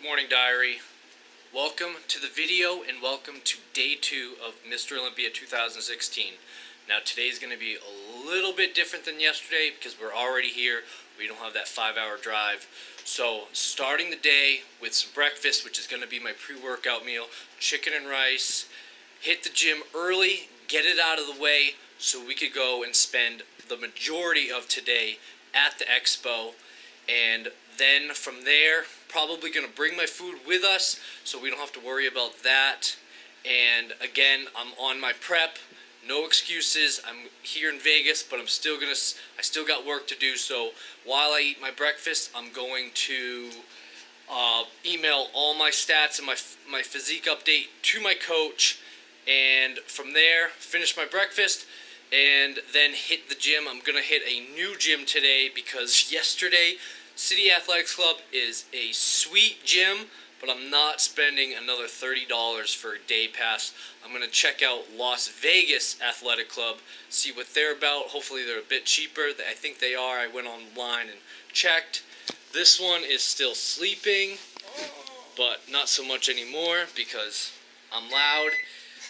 morning, diary. Welcome to the video and welcome to day 2 of Mr. Olympia 2016. Now today's going to be a little bit different than yesterday because we're already here. We don't have that 5-hour drive. So starting the day with some breakfast, which is going to be my pre-workout meal, chicken and rice. Hit the gym early, get it out of the way so we could go and spend the majority of today at the expo. And then from there, probably going to bring my food with us so we don't have to worry about that. And again, I'm on my prep. No excuses. I'm here in Vegas, but I still got work to do. So while I eat my breakfast, I'm going to email all my stats and my physique update to my coach. And from there, finish my breakfast and then hit the gym. I'm going to hit a new gym today because yesterday, City Athletics Club is a sweet gym, but I'm not spending another $30 for a day pass. I'm going to check out Las Vegas Athletic Club, see what they're about. Hopefully they're a bit cheaper. I think they are. I went online and checked. This one is still sleeping, but not so much anymore because I'm loud.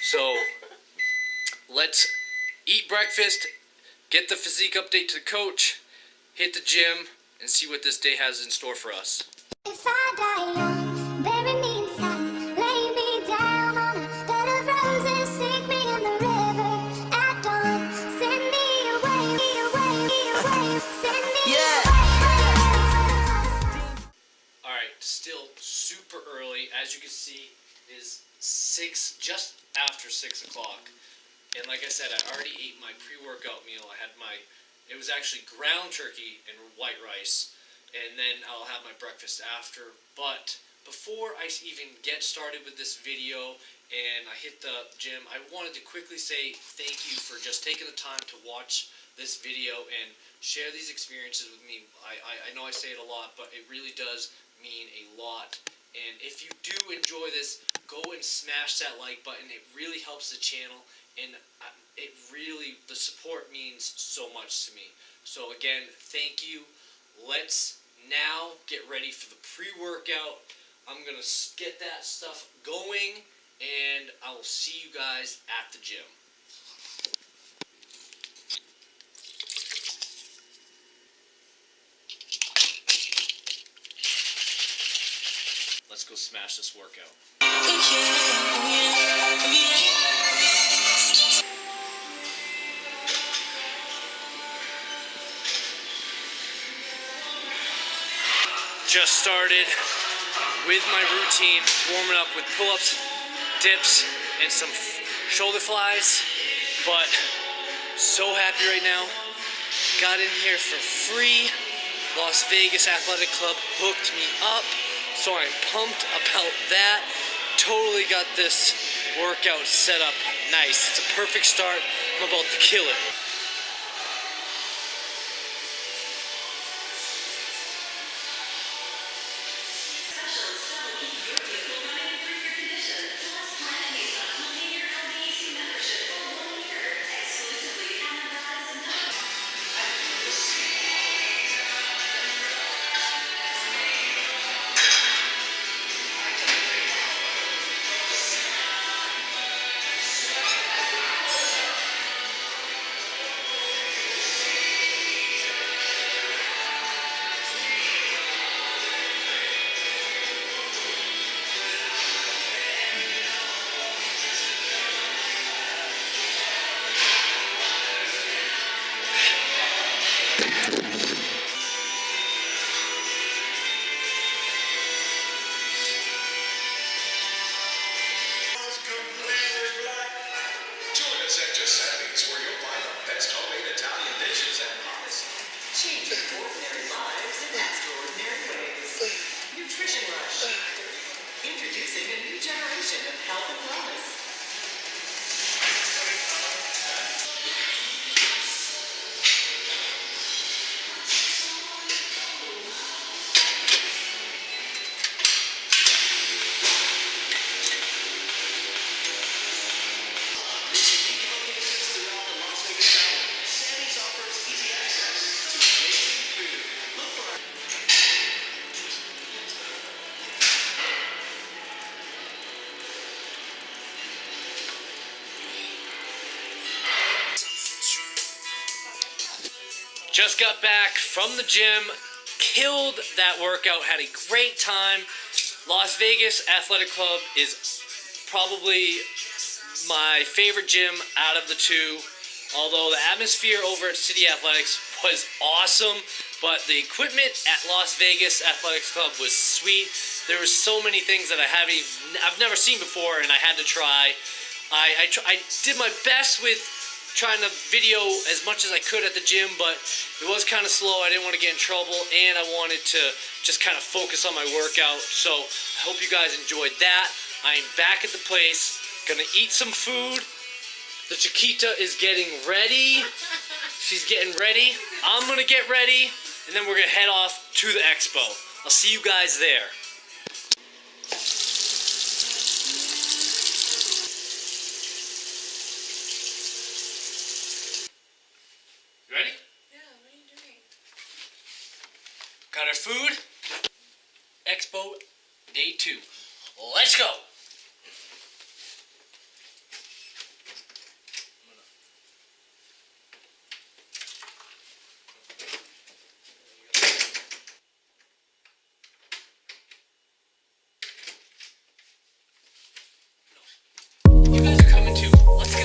So let's eat breakfast, get the physique update to the coach, hit the gym, and see what this day has in store for us. If I die young, bury me in sun, lay me down on a bed of roses, sink me in the river at dawn, send me away, send me away. Alright, still super early. As you can see, it is just after 6 o'clock. And like I said, I already ate my pre-workout meal. It was actually ground turkey and white rice, and then I'll have my breakfast after. But before I even get started with this video and I hit the gym, I wanted to quickly say thank you for just taking the time to watch this video and share these experiences with me. I know I say it a lot, but it really does mean a lot. And if you do enjoy this, go and smash that like button. It really helps the channel, and the support means so much to me. So again, thank you. Let's now get ready for the pre-workout. I'm going to get that stuff going, and I will see you guys at the gym. Let's go smash this workout. Just started with my routine, warming up with pull-ups, dips, and some shoulder flies. But so happy right now. Got in here for free. Las Vegas Athletic Club hooked me up, so I'm pumped about that. Totally got this workout set up nice. It's a perfect start. I'm about to kill it. Introducing a new generation of health and wellness. Just got back from the gym, killed that workout, had a great time. Las Vegas Athletic Club is probably my favorite gym out of the two. Although the atmosphere over at City Athletics was awesome, but the equipment at Las Vegas Athletics Club was sweet. There were so many things that I've never seen before, and I had to try. I did my best with trying to video as much as I could at the gym, but it was kind of slow. I didn't want to get in trouble, and I wanted to just kind of focus on my workout. So I hope you guys enjoyed that. I'm back at the place, gonna eat some food. The Chiquita is getting ready. She's getting ready. I'm gonna get ready, and then we're gonna head off to the expo. I'll see you guys there. You ready? Yeah, what are you doing? Got our food. Expo day 2. Let's go. You guys are coming too. Let's go.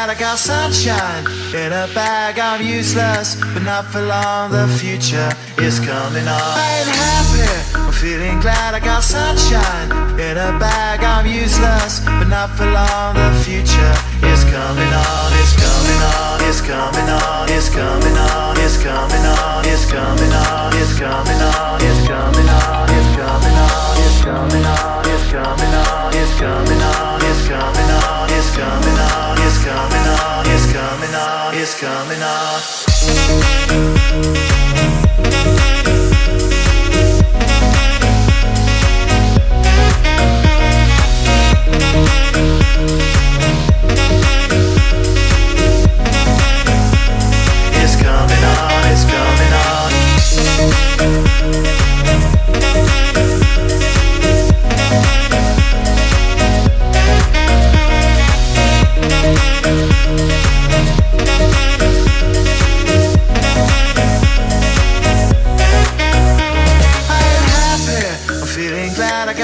I got sunshine in a bag. I'm useless, but not for long. The future is coming on. I'm happy, I'm feeling glad. I got sunshine in a bag. I'm useless, but not for long. The future is coming on. It's coming on. It's coming on. It's coming on. It's coming on. It's coming on. It's coming on. It's coming on. It's coming on. It's coming on. It's coming on. It's coming on. It's coming on. It's coming on. It's coming on. It's coming on. It's coming on. It's coming on. It's coming on.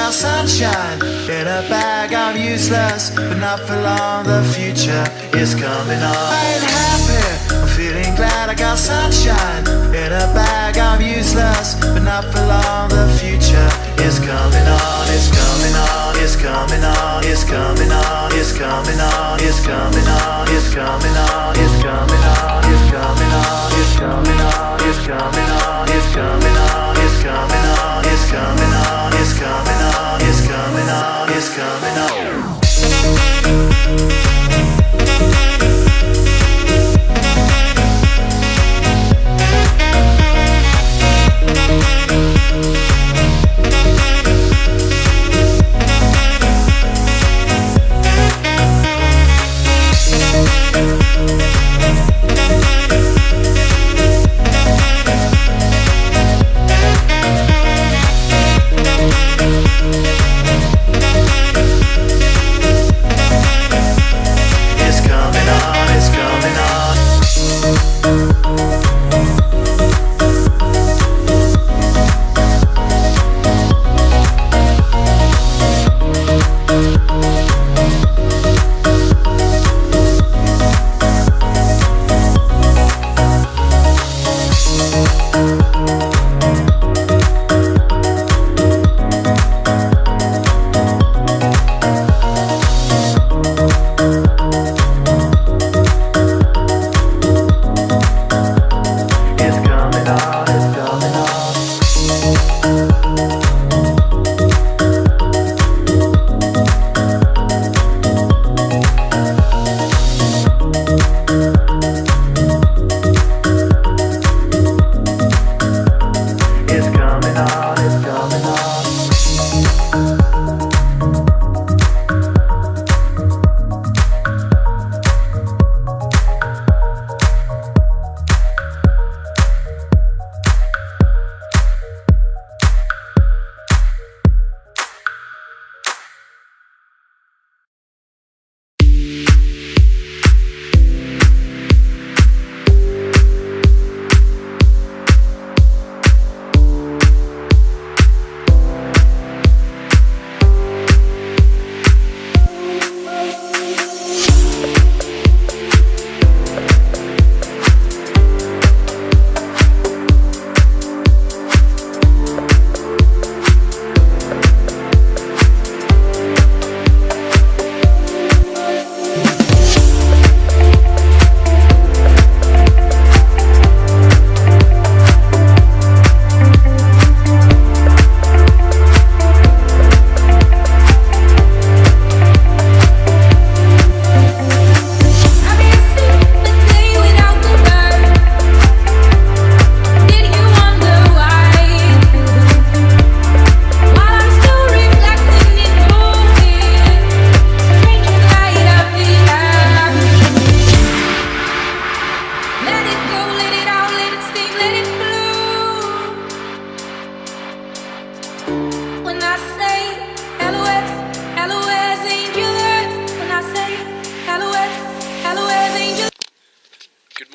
Sunshine in a bag. I'm useless, but not for long. The future is coming on. I'm happy, I'm feeling glad. I got sunshine in a bag. I'm useless, but not for long. The future is coming on. It's coming on. It's coming on. It's coming on. It's coming on. It's coming on. It's coming on. It's coming on. It's coming on. It's coming on. It's coming on. It's coming on. It's coming on. It's coming on. It's coming on. It's coming on. It's coming on.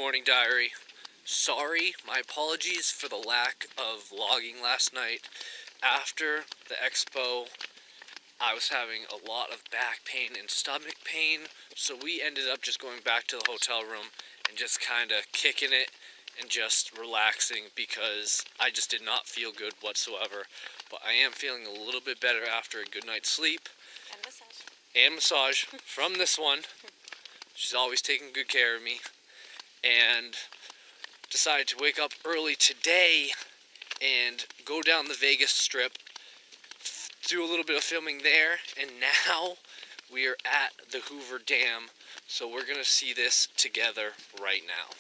morning diary. Sorry, my apologies for the lack of vlogging last night. After the expo, I was having a lot of back pain and stomach pain, so we ended up just going back to the hotel room and just kind of kicking it and just relaxing because I just did not feel good whatsoever. But I am feeling a little bit better after a good night's sleep. And massage from this one. She's always taking good care of me. And decided to wake up early today and go down the Vegas Strip, do a little bit of filming there, and now we are at the Hoover Dam, so we're gonna see this together right now.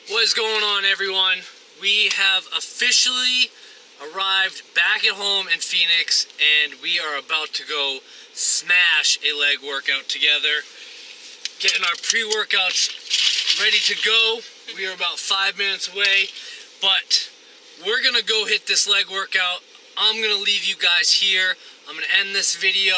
What is going on, everyone? We have officially arrived back at home in Phoenix, and we are about to go smash a leg workout together. Getting our pre-workouts ready to go. We are about 5 minutes away, but we're gonna go hit this leg workout. I'm gonna leave you guys here. I'm gonna end this video,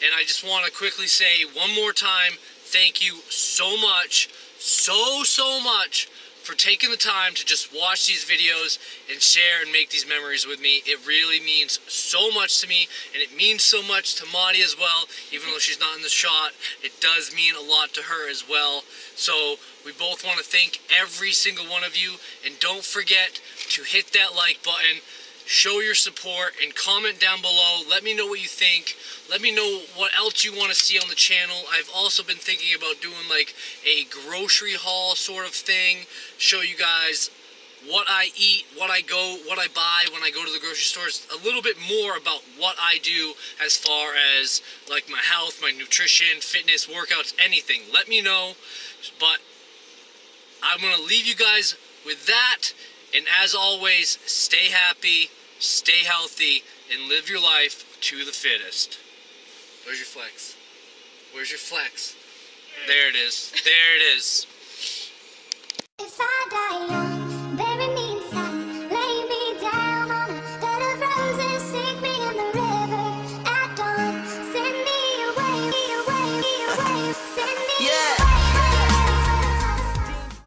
and I just want to quickly say one more time, thank you so much, so much for taking the time to just watch these videos and share and make these memories with me. It really means so much to me, and it means so much to Maudie as well. Even though she's not in the shot, it does mean a lot to her as well. So we both want to thank every single one of you, and don't forget to hit that like button, show your support, and comment down below. Let me know what you think. Let me know what else you want to see on the channel. I've also been thinking about doing like a grocery haul sort of thing, show you guys what I eat, what I buy when I go to the grocery stores, a little bit more about what I do as far as like my health, my nutrition, fitness, workouts, anything. Let me know. But I'm going to leave you guys with that. And as always, stay happy, stay healthy, and live your life to the fittest. Where's your flex? Where's your flex? There it is. There it is.